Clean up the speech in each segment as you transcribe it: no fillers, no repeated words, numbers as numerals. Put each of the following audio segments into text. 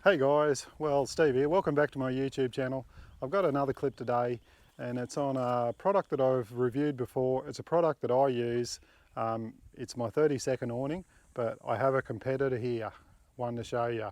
Hey guys, well Steve here, welcome back to my YouTube channel. I've got another clip today and it's on a product that I've reviewed before. It's a product that I use. It's my 30-second awning, but I have a competitor here, one to show you.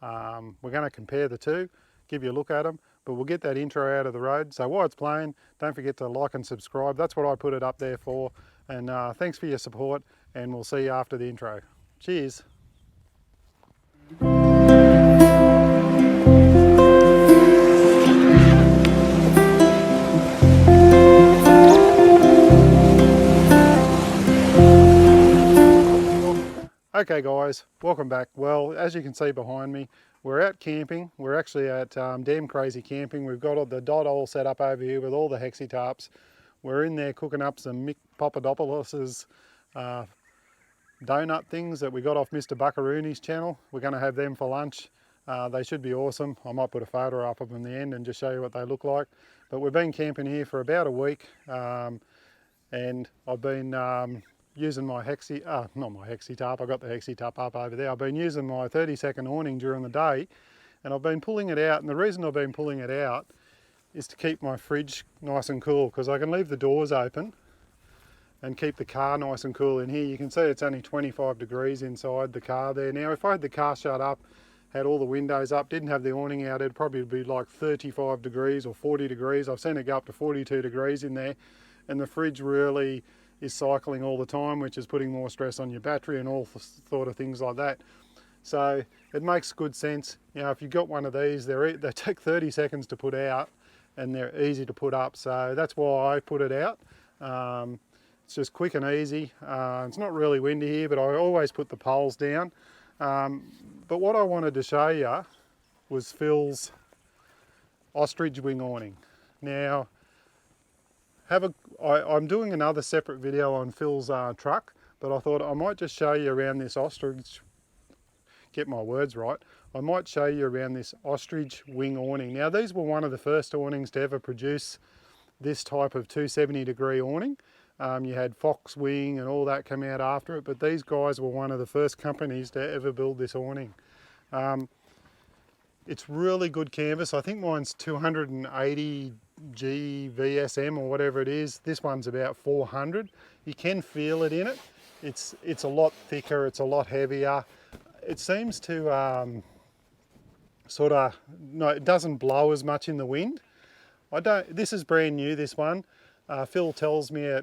We're going to compare the two, give you a look at them, but we'll get that intro out of the road. So while it's playing, don't forget to like and subscribe. That's what I put it up there for. And thanks for your support, and we'll see you after the intro. Cheers. Okay guys, welcome back. Well, as you can see behind me, we're out camping. We're actually at Damn Crazy Camping. We've got the dot all set up over here with all the hexi tarps. We're in there cooking up some Mick Papadopoulos's donut things that we got off Mr. Buckarooni's channel. We're going to have them for lunch. They should be awesome. I might put a photo up of them in the end and just show you what they look like. But we've been camping here for about a week, and I've been using my not my hexi tarp, I got the hexi tarp up over there. I've been using my 30-second awning during the day, and I've been pulling it out, and the reason I've been pulling it out is to keep my fridge nice and cool, because I can leave the doors open and keep the car nice and cool in here. You can see it's only 25 degrees inside the car there. Now if I had the car shut up, had all the windows up, didn't have the awning out, it'd probably be like 35 degrees or 40 degrees. I've seen it go up to 42 degrees in there, and the fridge really is cycling all the time, which is putting more stress on your battery and all sort of things like that. So it makes good sense. You know, if you've got one of these, they take 30 seconds to put out and they're easy to put up. So that's why I put it out. It's just quick and easy. It's not really windy here, but I always put the poles down. But what I wanted to show you was Phil's Ostrich wing awning. Now, I'm doing another separate video on Phil's truck, but I thought I might just show you around this Ostrich, get my words right, I might show you around this Ostrich wing awning. Now these were one of the first awnings to ever produce this type of 270 degree awning. You had Fox Wing and all that come out after it, but these guys were one of the first companies to ever build this awning. It's really good canvas. I think mine's 280 G VSM or whatever it is. This one's about 400. You can feel it in it. It's a lot thicker, it's a lot heavier. It seems to no, it doesn't blow as much in the wind. This is brand new, this one. Phil tells me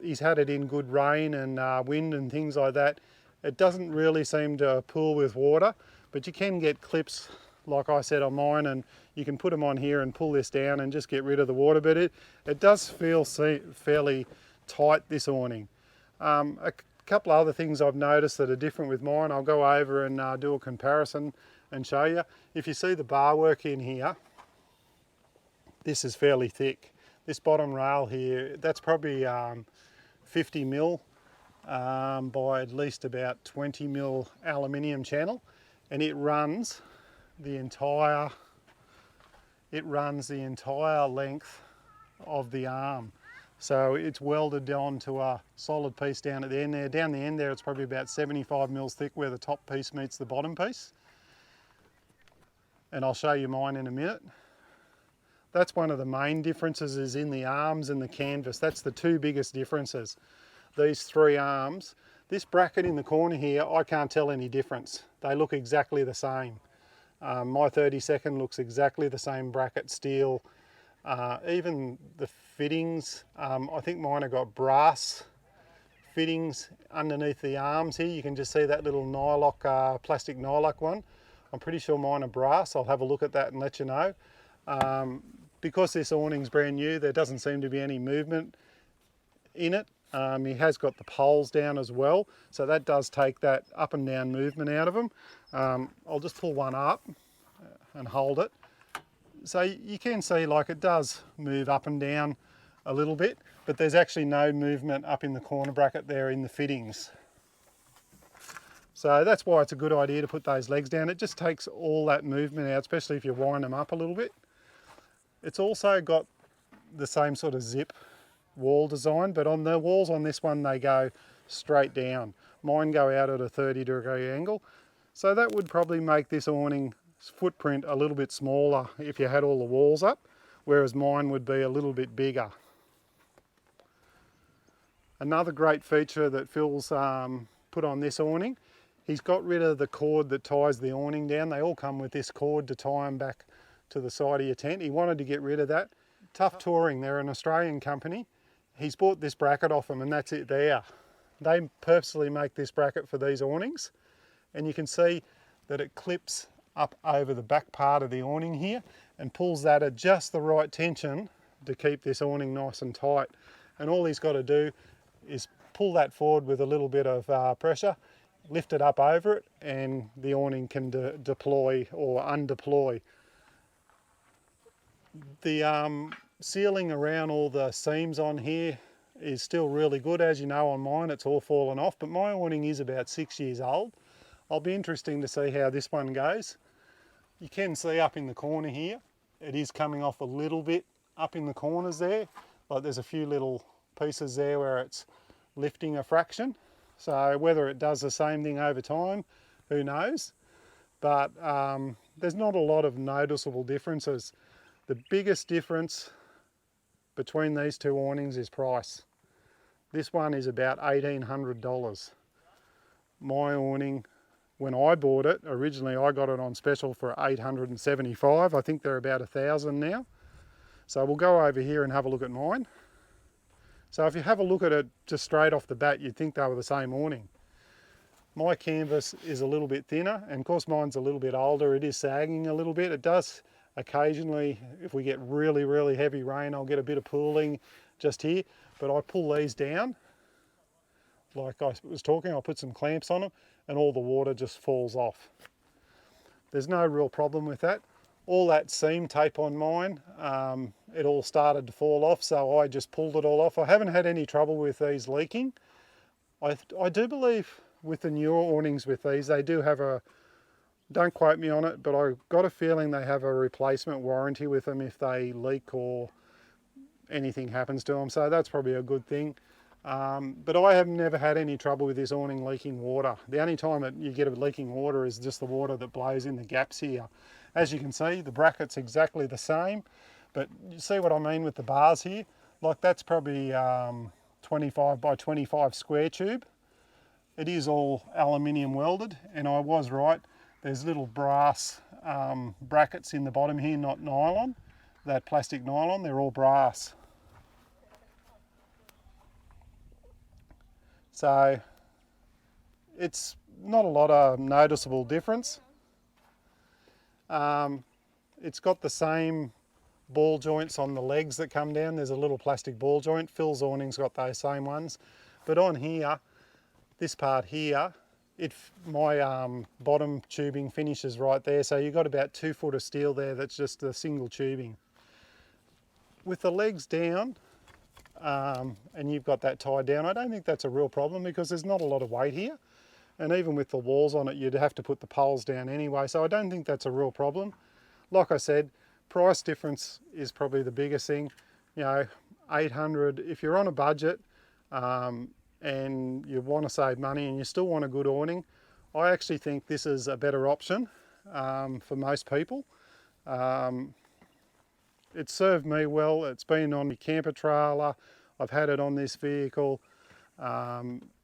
he's had it in good rain and wind and things like that. It doesn't really seem to pool with water, but you can get clips like I said on mine, and you can put them on here and pull this down and just get rid of the water, but it does feel fairly tight, this awning. A couple of other things I've noticed that are different with mine, I'll go over and do a comparison and show you. If you see the bar work in here, this is fairly thick. This bottom rail here, that's probably 50 mil by at least about 20 mil aluminium channel, and it runs the entire length of the arm. So it's welded onto a solid piece down at the end there. Down the end there, it's probably about 75 mils thick where the top piece meets the bottom piece. And I'll show you mine in a minute. That's one of the main differences, is in the arms and the canvas. That's the two biggest differences. These three arms. This bracket in the corner here, I can't tell any difference. They look exactly the same. My 30-second looks exactly the same bracket steel. Even the fittings, I think mine have got brass fittings underneath the arms here. You can just see that little nylock, plastic nylock one. I'm pretty sure mine are brass. I'll have a look at that and let you know. Because this awning's brand new, there doesn't seem to be any movement in it. He has got the poles down as well, so that does take that up and down movement out of them. I'll just pull one up and hold it. So you can see, like, it does move up and down a little bit, but there's actually no movement up in the corner bracket there in the fittings. So that's why it's a good idea to put those legs down. It just takes all that movement out, especially if you wind them up a little bit. It's also got the same sort of zip wall design, but on the walls on this one, they go straight down. Mine go out at a 30 degree angle. So that would probably make this awning footprint a little bit smaller if you had all the walls up, whereas mine would be a little bit bigger. Another great feature that Phil's put on this awning, he's got rid of the cord that ties the awning down. They all come with this cord to tie them back to the side of your tent. He wanted to get rid of that. Tough Touring, they're an Australian company. He's bought this bracket off them and that's it there. They purposely make this bracket for these awnings, and you can see that it clips up over the back part of the awning here and pulls that at just the right tension to keep this awning nice and tight. And all he's got to do is pull that forward with a little bit of pressure, lift it up over it, and the awning can deploy or undeploy. The sealing around all the seams on here is still really good. As you know, on mine it's all fallen off, but my awning is about 6 years old. I'll be interesting to see how this one goes. You can see up in the corner here, it is coming off a little bit up in the corners there. Like there's a few little pieces there where it's lifting a fraction. So whether it does the same thing over time, who knows? But there's not a lot of noticeable differences. The biggest difference between these two awnings is price. This one is about $1,800. My awning, when I bought it, originally I got it on special for $875. I think they're about $1,000 now. So we'll go over here and have a look at mine. So if you have a look at it just straight off the bat, you'd think they were the same awning. My canvas is a little bit thinner, and of course mine's a little bit older. It is sagging a little bit. It does occasionally, if we get really, really heavy rain, I'll get a bit of pooling just here, but I pull these down. Like I was talking, I'll put some clamps on them and all the water just falls off. There's no real problem with that. All that seam tape on mine, it all started to fall off, so I just pulled it all off. I haven't had any trouble with these leaking. I do believe with the newer awnings with these, they do have a, don't quote me on it, but I've got a feeling they have a replacement warranty with them if they leak or anything happens to them, so that's probably a good thing. But I have never had any trouble with this awning leaking water. The only time that you get a leaking water is just the water that blows in the gaps here. As you can see, the bracket's exactly the same, but you see what I mean with the bars here? Like that's probably 25 by 25 square tube. It is all aluminium welded, and I was right. There's little brass brackets in the bottom here, not nylon. That plastic nylon, they're all brass. So it's not a lot of noticeable difference. It's got the same ball joints on the legs that come down. There's a little plastic ball joint. Phil's awning's got those same ones. But on here, this part here, my bottom tubing finishes right there. So you've got about 2 foot of steel there that's just a single tubing. With the legs down, and you've got that tied down, I don't think that's a real problem because there's not a lot of weight here. And even with the walls on it, you'd have to put the poles down anyway. So I don't think that's a real problem. Like I said, price difference is probably the biggest thing. You know, 800, if you're on a budget and you want to save money and you still want a good awning, I actually think this is a better option for most people. It served me well. It's been on the camper trailer. I've had it on this vehicle.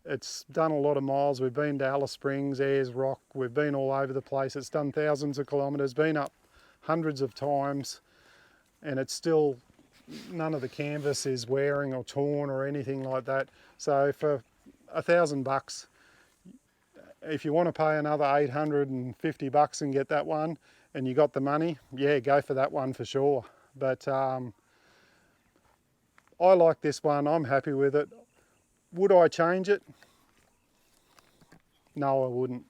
It's done a lot of miles. We've been to Alice Springs, Ayers Rock. We've been all over the place. It's done thousands of kilometres, been up hundreds of times, and it's still, none of the canvas is wearing or torn or anything like that. So for $1,000, if you want to pay another $850 and get that one, and you got the money, yeah, go for that one for sure. But I like this one. I'm happy with it. Would I change it? No, I wouldn't.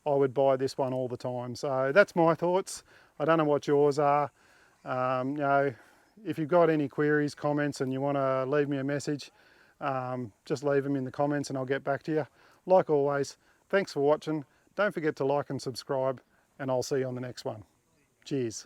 I would buy this one all the time. So that's my thoughts. I don't know what yours are. You know, if you've got any queries, comments, and you want to leave me a message, just leave them in the comments and I'll get back to you. Like always, thanks for watching. Don't forget to like and subscribe, and I'll see you on the next one. Cheers.